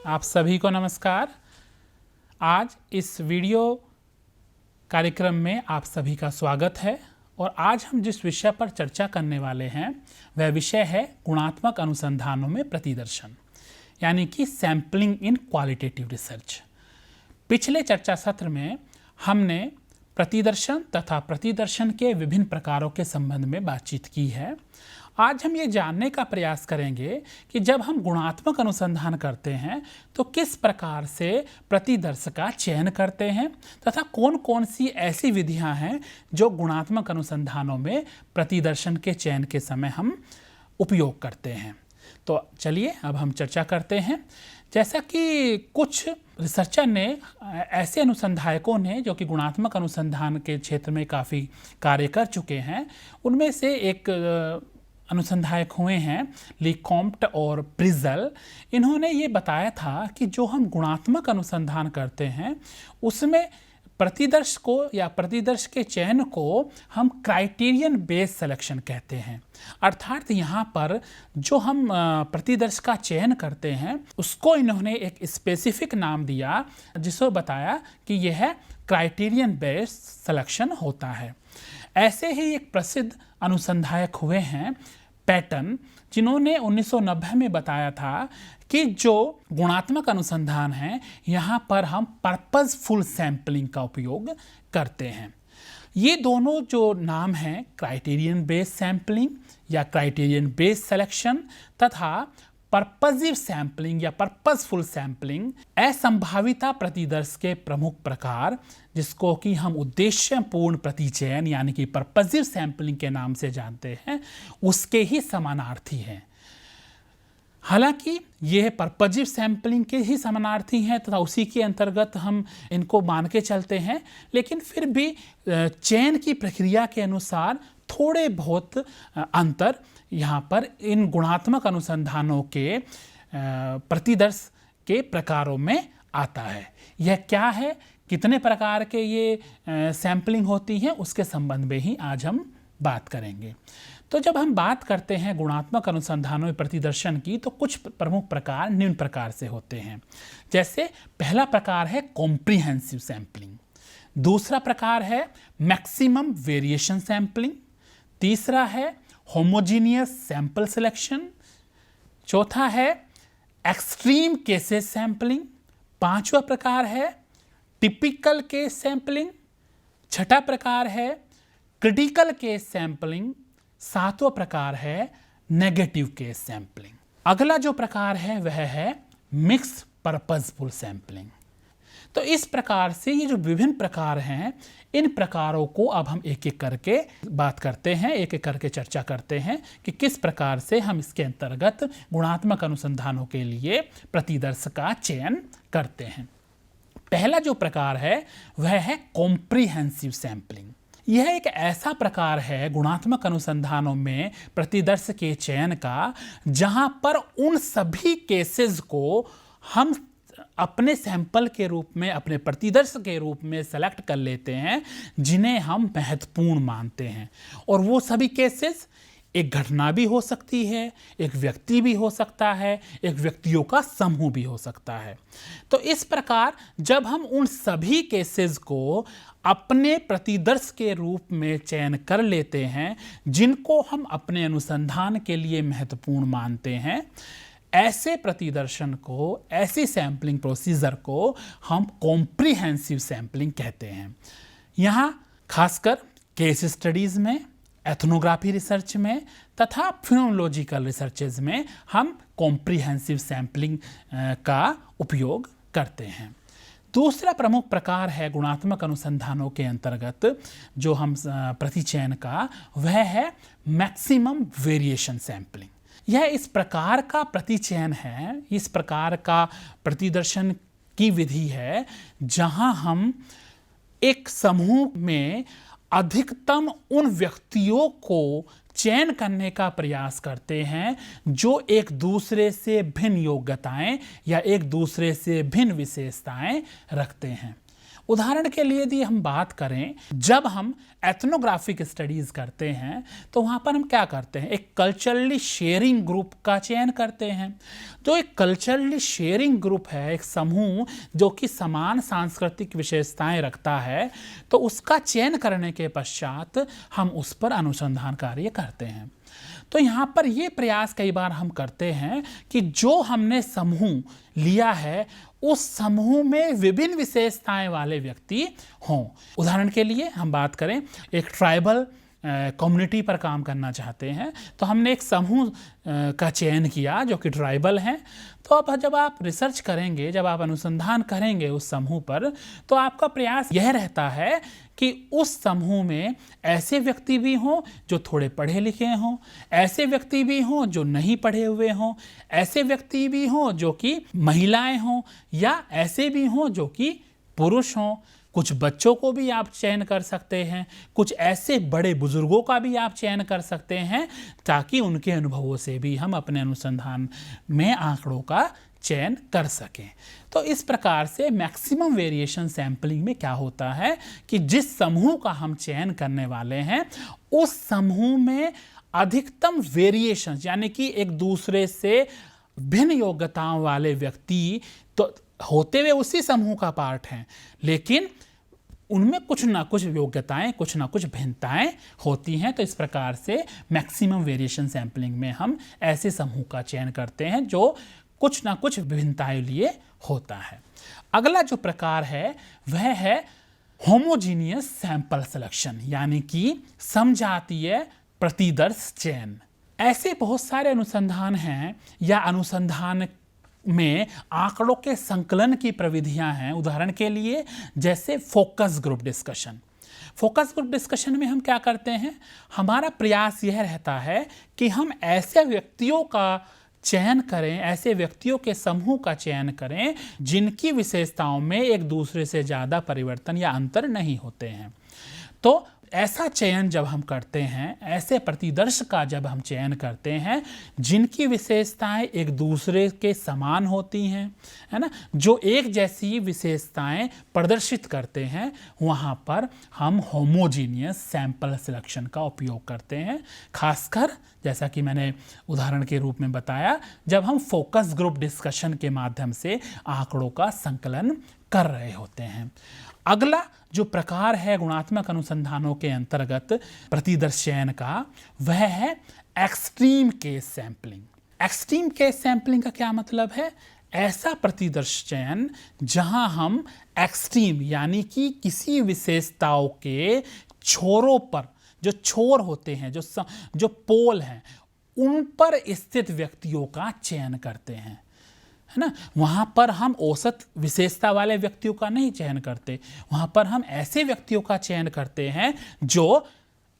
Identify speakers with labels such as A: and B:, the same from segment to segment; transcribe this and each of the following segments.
A: आप सभी को नमस्कार। आज इस वीडियो कार्यक्रम में आप सभी का स्वागत है और आज हम जिस विषय पर चर्चा करने वाले हैं वह विषय है गुणात्मक अनुसंधानों में प्रतिदर्शन, यानी कि सैम्पलिंग इन क्वालिटेटिव रिसर्च। पिछले चर्चा सत्र में हमने प्रतिदर्शन तथा प्रतिदर्शन के विभिन्न प्रकारों के संबंध में बातचीत की है। आज हम ये जानने का प्रयास करेंगे कि जब हम गुणात्मक अनुसंधान करते हैं तो किस प्रकार से प्रतिदर्श का चयन करते हैं तथा कौन कौन सी ऐसी विधियां हैं जो गुणात्मक अनुसंधानों में प्रतिदर्शन के चयन के समय हम उपयोग करते हैं। तो चलिए अब हम चर्चा करते हैं। जैसा कि कुछ रिसर्चर ने, ऐसे अनुसंधायकों ने जो कि गुणात्मक अनुसंधान के क्षेत्र में काफ़ी कार्य कर चुके हैं, उनमें से एक अनुसंधायक हुए हैं लीकॉम्प्ट और प्रिजल। इन्होंने ये बताया था कि जो हम गुणात्मक अनुसंधान करते हैं उसमें प्रतिदर्श को या प्रतिदर्श के चयन को हम क्राइटेरियन बेस्ड सिलेक्शन कहते हैं। अर्थात यहाँ पर जो हम प्रतिदर्श का चयन करते हैं उसको इन्होंने एक स्पेसिफिक नाम दिया, जिसको बताया कि यह क्राइटेरियन बेस्ड सिलेक्शन होता है। ऐसे ही एक प्रसिद्ध अनुसंधायक हुए हैं पैटन, जिन्होंने 1990 में बताया था कि जो गुणात्मक अनुसंधान है यहाँ पर हम पर्पसफुल सैम्पलिंग का उपयोग करते हैं। ये दोनों जो नाम हैं, क्राइटेरियन बेस्ड सैम्पलिंग या क्राइटेरियन बेस्ड सिलेक्शन तथा पर्पसिव सैम्पलिंग या पर्पसफुल सैम्पलिंग, असंभाविता प्रतिदर्श के प्रमुख प्रकार, जिसको कि हम उद्देश्यपूर्ण प्रतिचयन यानी कि पर्पसिव सैम्पलिंग के नाम से जानते हैं, उसके ही समानार्थी हैं। हालांकि यह पर्पसिव सैम्पलिंग के ही समानार्थी हैं तथा उसी के अंतर्गत हम इनको मान के चलते हैं, लेकिन फिर भी चयन की प्रक्रिया के अनुसार थोड़े बहुत अंतर यहाँ पर इन गुणात्मक अनुसंधानों के प्रतिदर्श के प्रकारों में आता है। यह क्या है, कितने प्रकार के ये सैम्पलिंग होती हैं, उसके संबंध में ही आज हम बात करेंगे। तो जब हम बात करते हैं गुणात्मक अनुसंधानों में प्रतिदर्शन की, तो कुछ प्रमुख प्रकार निम्न प्रकार से होते हैं। जैसे पहला प्रकार है कॉम्प्रिहेंसिव सैम्पलिंग, दूसरा प्रकार है मैक्सिमम वेरिएशन सैम्पलिंग, तीसरा है होमोजीनियस सैंपल सिलेक्शन, चौथा है एक्सट्रीम केसेस सैम्पलिंग, पांचवा प्रकार है टिपिकल केस सैम्पलिंग, छठा प्रकार है क्रिटिकल केस सैम्पलिंग, सातवां प्रकार है नेगेटिव केस सैम्पलिंग। अगला जो प्रकार है वह है मिक्स पर्पसफुल सैम्पलिंग। तो इस प्रकार से ये जो विभिन्न प्रकार हैं, इन प्रकारों को अब हम एक एक करके बात करते हैं, एक एक करके चर्चा करते हैं कि किस प्रकार से हम इसके अंतर्गत गुणात्मक अनुसंधानों के लिए प्रतिदर्श का चयन करते हैं। पहला जो प्रकार है वह है कॉम्प्रिहेंसिव सैम्पलिंग। यह एक ऐसा प्रकार है गुणात्मक अनुसंधानों में प्रतिदर्श के चयन का जहां पर उन सभी केसेस को हम अपने सैंपल के रूप में, अपने प्रतिदर्श के रूप में सेलेक्ट कर लेते हैं जिन्हें हम महत्वपूर्ण मानते हैं। और वो सभी केसेस एक घटना भी हो सकती है, एक व्यक्ति भी हो सकता है, एक व्यक्तियों का समूह भी हो सकता है। तो इस प्रकार जब हम उन सभी केसेस को अपने प्रतिदर्श के रूप में चयन कर लेते हैं जिनको हम अपने अनुसंधान के लिए महत्वपूर्ण मानते हैं, ऐसे प्रतिदर्शन को, ऐसी सैम्पलिंग प्रोसीजर को हम कॉम्प्रिहेंसिव सैम्पलिंग कहते हैं। यहाँ खासकर केस स्टडीज़ में, एथनोग्राफी रिसर्च में तथा फिनोलॉजिकल रिसर्चेज में हम कॉम्प्रिहेंसिव सैम्पलिंग का उपयोग करते हैं। दूसरा प्रमुख प्रकार है गुणात्मक अनुसंधानों के अंतर्गत जो हम प्रतिचयन का, वह है मैक्सिमम वेरिएशन सैम्पलिंग। यह इस प्रकार का प्रतिचयन है, इस प्रकार का प्रतिदर्शन की विधि है जहां हम एक समूह में अधिकतम उन व्यक्तियों को चयन करने का प्रयास करते हैं जो एक दूसरे से भिन्न योग्यताएं या एक दूसरे से भिन्न विशेषताएं रखते हैं। उदाहरण के लिए यदि हम बात करें, जब हम एथनोग्राफिक स्टडीज करते हैं तो वहाँ पर हम क्या करते हैं, एक कल्चरली शेयरिंग ग्रुप का चयन करते हैं। तो एक कल्चरली शेयरिंग ग्रुप है, एक समूह जो कि समान सांस्कृतिक विशेषताएं रखता है, तो उसका चयन करने के पश्चात हम उस पर अनुसंधान कार्य करते हैं। तो यहाँ पर ये प्रयास कई बार हम करते हैं कि जो हमने समूह लिया है उस समूह में विभिन्न विशेषताएं वाले व्यक्ति हों। उदाहरण के लिए हम बात करें, एक ट्राइबल कम्युनिटी पर काम करना चाहते हैं तो हमने एक समूह का चयन किया जो कि ट्राइबल हैं। तो अब जब आप रिसर्च करेंगे, जब आप अनुसंधान करेंगे उस समूह पर, तो आपका प्रयास यह रहता है कि उस समूह में ऐसे व्यक्ति भी हों जो थोड़े पढ़े लिखे हों, ऐसे व्यक्ति भी हों जो नहीं पढ़े हुए हों, ऐसे व्यक्ति भी हों जो कि महिलाएं हों, या ऐसे भी हों जो कि पुरुष हों। कुछ बच्चों को भी आप चयन कर सकते हैं, कुछ ऐसे बड़े बुजुर्गों का भी आप चयन कर सकते हैं, ताकि उनके अनुभवों से भी हम अपने अनुसंधान में आंकड़ों का चयन कर सकें। तो इस प्रकार से मैक्सिमम वेरिएशन सैंपलिंग में क्या होता है कि जिस समूह का हम चयन करने वाले हैं उस समूह में अधिकतम वेरिएशन, यानी कि एक दूसरे से भिन्न योग्यताओं वाले व्यक्ति तो होते हुए उसी समूह का पार्ट हैं, लेकिन उनमें कुछ ना कुछ योग्यताएं, कुछ ना कुछ भिन्नताएं होती हैं। तो इस प्रकार से मैक्सिमम वेरिएशन सैंपलिंग में हम ऐसे समूह का चयन करते हैं जो कुछ ना कुछ भिन्नताएं लिए होता है। अगला जो प्रकार है वह है होमोजीनियस सैंपल सिलेक्शन, यानी कि समजातीय प्रतिदर्श चयन। ऐसे बहुत सारे अनुसंधान हैं या अनुसंधान में आंकड़ों के संकलन की प्रविधियां हैं। उदाहरण के लिए जैसे focus group discussion. Focus group discussion में हम क्या करते हैं, हमारा प्रयास यह रहता है कि हम ऐसे व्यक्तियों का चयन करें, ऐसे व्यक्तियों के समूह का चयन करें जिनकी विशेषताओं में एक दूसरे से ज़्यादा परिवर्तन या अंतर नहीं होते हैं। तो ऐसा चयन जब हम करते हैं, ऐसे प्रतिदर्श का जब हम चयन करते हैं जिनकी विशेषताएं एक दूसरे के समान होती हैं, है ना, जो एक जैसी विशेषताएं प्रदर्शित करते हैं, वहाँ पर हम होमोजीनियस सैंपल सिलेक्शन का उपयोग करते हैं। खासकर जैसा कि मैंने उदाहरण के रूप में बताया, जब हम फोकस ग्रुप डिस्कशन के माध्यम से आंकड़ों का संकलन कर रहे होते हैं। अगला जो प्रकार है गुणात्मक अनुसंधानों के अंतर्गत प्रतिदर्श चयन का, वह है extreme case sampling. Extreme case sampling का क्या मतलब है, ऐसा प्रतिदर्श चयन जहां हम एक्सट्रीम यानी कि किसी विशेषताओं के छोरों पर, जो छोर होते हैं, जो पोल हैं, उन पर स्थित व्यक्तियों का चयन करते हैं, है ना। वहाँ पर हम औसत विशेषता वाले व्यक्तियों का नहीं चयन करते, वहाँ पर हम ऐसे व्यक्तियों का चयन करते हैं जो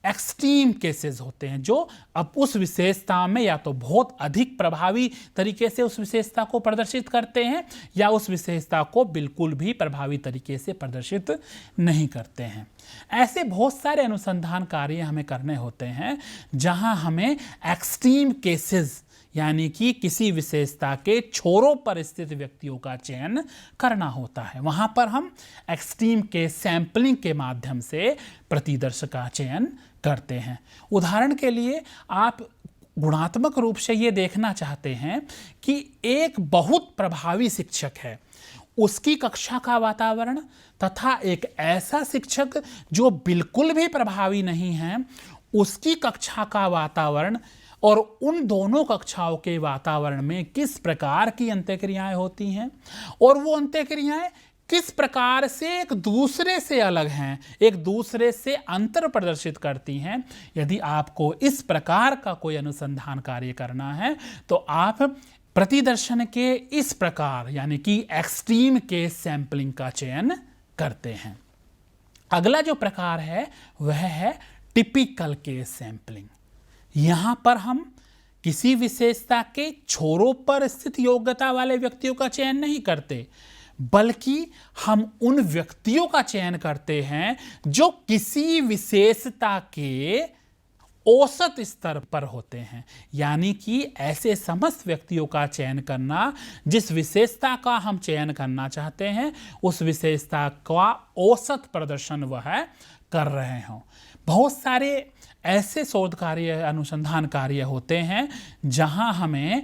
A: एक्सट्रीम केसेस होते हैं, जो अब उस विशेषता में या तो बहुत अधिक प्रभावी तरीके से उस विशेषता को प्रदर्शित करते हैं या उस विशेषता को बिल्कुल भी प्रभावी तरीके से प्रदर्शित नहीं करते हैं। ऐसे बहुत सारे अनुसंधान कार्य हमें करने होते हैं जहां हमें एक्सट्रीम केसेस यानी कि किसी विशेषता के छोरों पर स्थित व्यक्तियों का चयन करना होता है। वहां पर हम एक्सट्रीम के सैंपलिंग के माध्यम से प्रतिदर्श का चयन करते हैं। उदाहरण के लिए आप गुणात्मक रूप से ये देखना चाहते हैं कि एक बहुत प्रभावी शिक्षक है, उसकी कक्षा का वातावरण तथा एक ऐसा शिक्षक जो बिल्कुल भी प्रभावी नहीं है, उसकी कक्षा का वातावरण और उन दोनों कक्षाओं के वातावरण में किस प्रकार की अंतःक्रियाएं होती हैं और वो अंतःक्रियाएं किस प्रकार से एक दूसरे से अलग हैं, एक दूसरे से अंतर प्रदर्शित करती हैं। यदि आपको इस प्रकार का कोई अनुसंधान कार्य करना है तो आप प्रतिदर्शन के इस प्रकार यानी कि एक्सट्रीम केस सैंपलिंग का चयन करते हैं। अगला जो प्रकार है वह है टिपिकल केस सैंपलिंग। यहां पर हम किसी विशेषता के छोरों पर स्थित योग्यता वाले व्यक्तियों का चयन नहीं करते, बल्कि हम उन व्यक्तियों का चयन करते हैं जो किसी विशेषता के औसत स्तर पर होते हैं। यानी कि ऐसे समस्त व्यक्तियों का चयन करना जिस विशेषता का हम चयन करना चाहते हैं उस विशेषता का औसत प्रदर्शन वह कर रहे हों। बहुत सारे ऐसे शोध कार्य, अनुसंधान कार्य होते हैं जहां हमें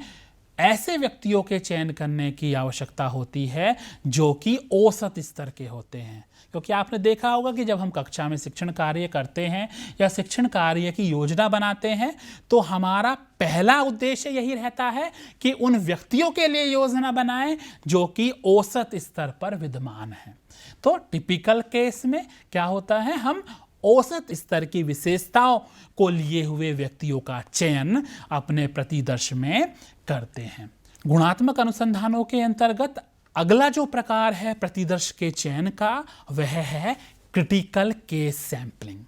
A: ऐसे व्यक्तियों के चयन करने की आवश्यकता होती है जो कि औसत स्तर के होते हैं। क्योंकि आपने देखा होगा कि जब हम कक्षा में शिक्षण कार्य करते हैं या शिक्षण कार्य की योजना बनाते हैं तो हमारा पहला उद्देश्य यही रहता है कि उन व्यक्तियों के लिए योजना बनाएं जो कि औसत स्तर पर विद्यमान हैं। तो टिपिकल केस में क्या होता है, हम औसत स्तर की विशेषताओं को लिए हुए व्यक्तियों का चयन अपने प्रतिदर्श में करते हैं। गुणात्मक अनुसंधानों के अंतर्गत अगला जो प्रकार है प्रतिदर्श के चयन का वह है क्रिटिकल केस सैंपलिंग।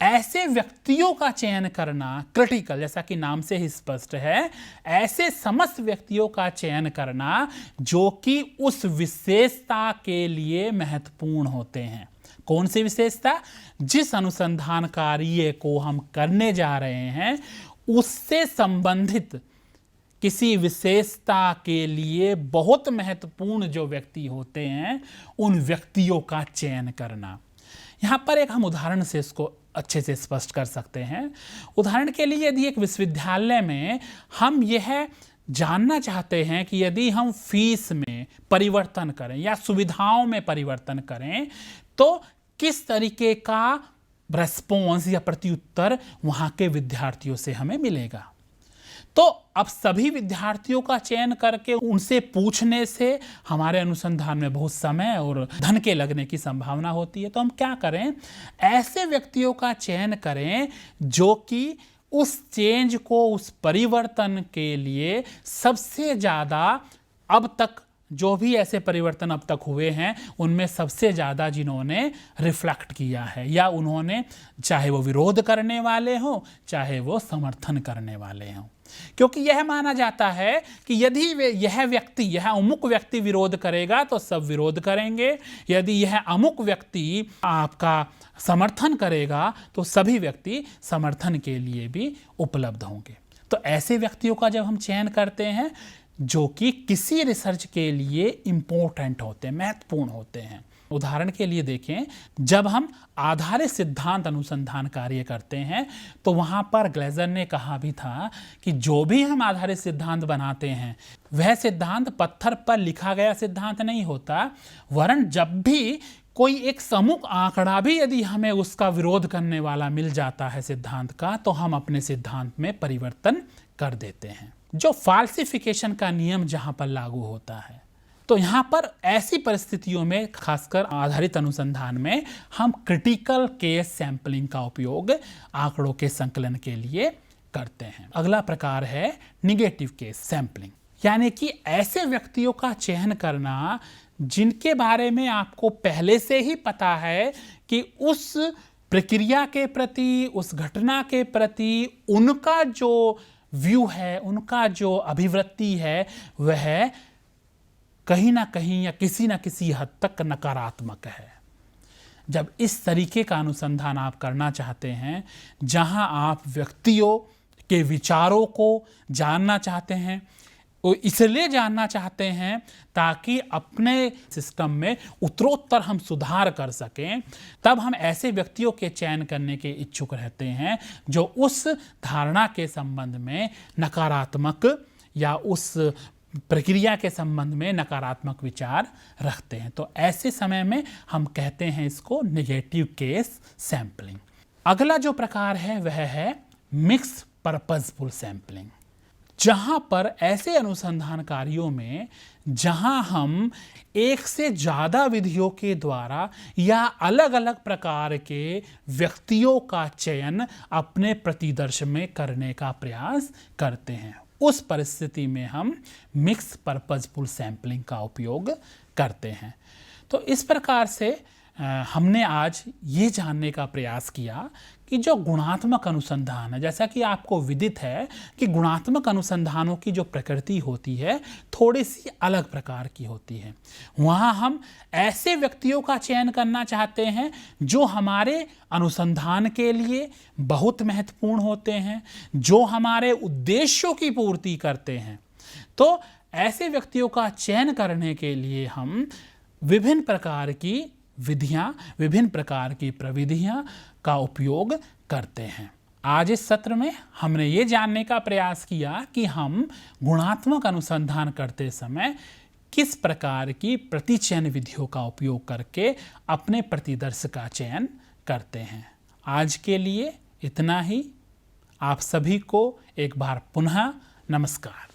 A: ऐसे व्यक्तियों का चयन करना, क्रिटिकल जैसा कि नाम से ही स्पष्ट है, ऐसे समस्त व्यक्तियों का चयन करना जो कि उस विशेषता के लिए महत्वपूर्ण होते हैं। कौन सी विशेषता? जिस अनुसंधान कार्य को हम करने जा रहे हैं उससे संबंधित किसी विशेषता के लिए बहुत महत्वपूर्ण जो व्यक्ति होते हैं उन व्यक्तियों का चयन करना। यहाँ पर एक हम उदाहरण से इसको अच्छे से स्पष्ट कर सकते हैं। उदाहरण के लिए यदि एक विश्वविद्यालय में हम यह जानना चाहते हैं कि यदि हम फीस में परिवर्तन करें या सुविधाओं में परिवर्तन करें तो किस तरीके का रेस्पॉन्स या प्रत्युत्तर वहाँ के विद्यार्थियों से हमें मिलेगा। तो अब सभी विद्यार्थियों का चयन करके उनसे पूछने से हमारे अनुसंधान में बहुत समय और धन के लगने की संभावना होती है। तो हम क्या करें, ऐसे व्यक्तियों का चयन करें जो कि उस चेंज को, उस परिवर्तन के लिए सबसे ज़्यादा अब तक जो भी ऐसे परिवर्तन अब तक हुए हैं उनमें सबसे ज़्यादा जिन्होंने रिफ्लेक्ट किया है, या उन्होंने, चाहे वो विरोध करने वाले हों चाहे वो समर्थन करने वाले हों। क्योंकि यह माना जाता है कि यदि यह अमुक व्यक्ति विरोध करेगा तो सब विरोध करेंगे, यदि यह अमुक व्यक्ति आपका समर्थन करेगा तो सभी व्यक्ति समर्थन के लिए भी उपलब्ध होंगे। तो ऐसे व्यक्तियों का जब हम चयन करते हैं जो कि किसी रिसर्च के लिए इम्पोर्टेंट होते हैं, महत्वपूर्ण होते हैं। उदाहरण के लिए देखें, जब हम आधारित सिद्धांत अनुसंधान कार्य करते हैं तो वहाँ पर ग्लेजर ने कहा भी था कि जो भी हम आधारित सिद्धांत बनाते हैं वह सिद्धांत पत्थर पर लिखा गया सिद्धांत नहीं होता, वरन जब भी कोई एक समूह आंकड़ा भी यदि हमें उसका विरोध करने वाला मिल जाता है सिद्धांत का तो हम अपने सिद्धांत में परिवर्तन कर देते हैं। जो फाल्सिफिकेशन का नियम जहाँ पर लागू होता है, तो यहाँ पर ऐसी परिस्थितियों में, खासकर आधारित अनुसंधान में, हम क्रिटिकल केस सैंपलिंग का उपयोग आंकड़ों के संकलन के लिए करते हैं। अगला प्रकार है निगेटिव केस सैंपलिंग, यानी कि ऐसे व्यक्तियों का चयन करना जिनके बारे में आपको पहले से ही पता है कि उस प्रक्रिया के प्रति, उस घटना के प्रति उनका जो व्यू है, उनका जो अभिवृत्ति है वह कहीं ना कहीं या किसी ना किसी हद तक नकारात्मक है। जब इस तरीके का अनुसंधान आप करना चाहते हैं जहां आप व्यक्तियों के विचारों को जानना चाहते हैं, वो इसलिए जानना चाहते हैं ताकि अपने सिस्टम में उत्तरोत्तर हम सुधार कर सकें, तब हम ऐसे व्यक्तियों के चयन करने के इच्छुक रहते हैं जो उस धारणा के संबंध में नकारात्मक या उस प्रक्रिया के संबंध में नकारात्मक विचार रखते हैं। तो ऐसे समय में हम कहते हैं इसको नेगेटिव केस सैंपलिंग। अगला जो प्रकार है वह है मिक्स पर्पसफुल सैंपलिंग, जहां पर ऐसे अनुसंधान कार्यों में जहां हम एक से ज़्यादा विधियों के द्वारा या अलग अलग प्रकार के व्यक्तियों का चयन अपने प्रतिदर्श में करने का प्रयास करते हैं, उस परिस्थिति में हम मिक्स पर्पसफुल सैंपलिंग का उपयोग करते हैं। तो इस प्रकार से हमने आज ये जानने का प्रयास किया कि जो गुणात्मक अनुसंधान है, जैसा कि आपको विदित है कि गुणात्मक अनुसंधानों की जो प्रकृति होती है थोड़ी सी अलग प्रकार की होती है। वहाँ हम ऐसे व्यक्तियों का चयन करना चाहते हैं जो हमारे अनुसंधान के लिए बहुत महत्वपूर्ण होते हैं, जो हमारे उद्देश्यों की पूर्ति करते हैं। तो ऐसे व्यक्तियों का चयन करने के लिए हम विभिन्न प्रकार की विधियां, विभिन्न प्रकार की प्रविधियां का उपयोग करते हैं। आज इस सत्र में हमने ये जानने का प्रयास किया कि हम गुणात्मक अनुसंधान करते समय किस प्रकार की प्रतिचयन विधियों का उपयोग करके अपने प्रतिदर्श का चयन करते हैं। आज के लिए इतना ही। आप सभी को एक बार पुनः नमस्कार।